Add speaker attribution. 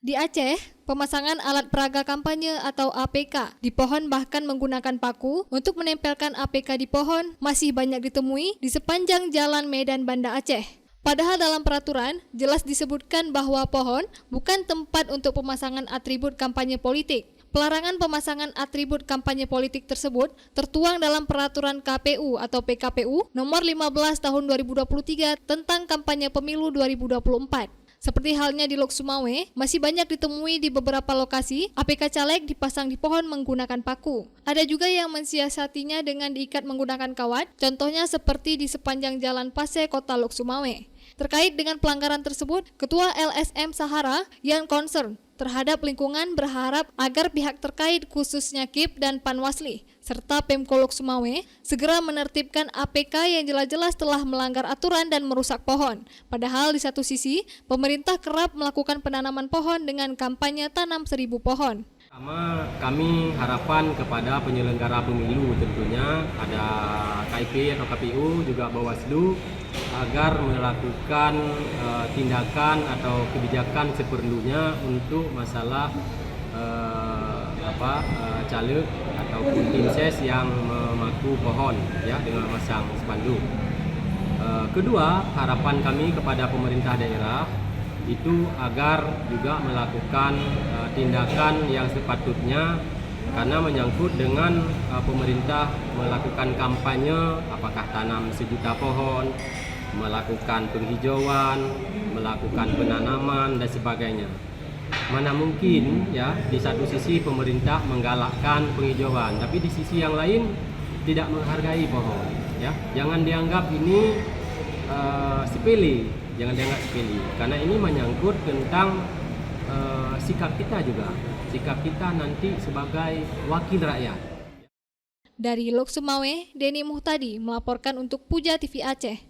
Speaker 1: Di Aceh, pemasangan alat peraga kampanye atau APK di pohon bahkan menggunakan paku untuk menempelkan APK di pohon masih banyak ditemui di sepanjang jalan Medan Banda Aceh. Padahal dalam peraturan jelas disebutkan bahwa pohon bukan tempat untuk pemasangan atribut kampanye politik. Pelarangan pemasangan atribut kampanye politik tersebut tertuang dalam Peraturan KPU atau PKPU nomor 15 tahun 2023 tentang kampanye pemilu 2024. Seperti halnya di Lok Sumawe, masih banyak ditemui di beberapa lokasi APK caleg dipasang di pohon menggunakan paku. Ada juga yang mensiasatinya dengan diikat menggunakan kawat, contohnya seperti di sepanjang Jalan Pase, Kota Lok Sumawe. Terkait dengan pelanggaran tersebut, Ketua LSM Sahara yang concern terhadap lingkungan berharap agar pihak terkait khususnya KIP dan Panwasli serta Pemko Lok Sumawe segera menertibkan APK yang jelas-jelas telah melanggar aturan dan merusak pohon. Padahal di satu sisi, pemerintah kerap melakukan penanaman pohon dengan kampanye tanam 1000 pohon.
Speaker 2: Pertama, kami harapan kepada penyelenggara pemilu tentunya ada KIP atau KPU juga Bawaslu agar melakukan tindakan atau kebijakan seperlunya untuk masalah caleg ataupun tim ses yang memaku pohon ya dengan memasang spanduk. Kedua, harapan kami kepada pemerintah daerah itu agar juga melakukan tindakan yang sepatutnya karena menyangkut dengan pemerintah melakukan kampanye apakah tanam 1 juta pohon, melakukan penghijauan, melakukan penanaman dan sebagainya. Mana mungkin ya di satu sisi pemerintah menggalakkan penghijauan tapi di sisi yang lain tidak menghargai pohon ya. Jangan dianggap ini sepele. Jangan dianggap sepele, karena ini menyangkut tentang sikap kita juga, sikap kita nanti sebagai wakil rakyat.
Speaker 1: Dari Lok Sumawe, Denny Muhtadi melaporkan untuk Puja TV Aceh.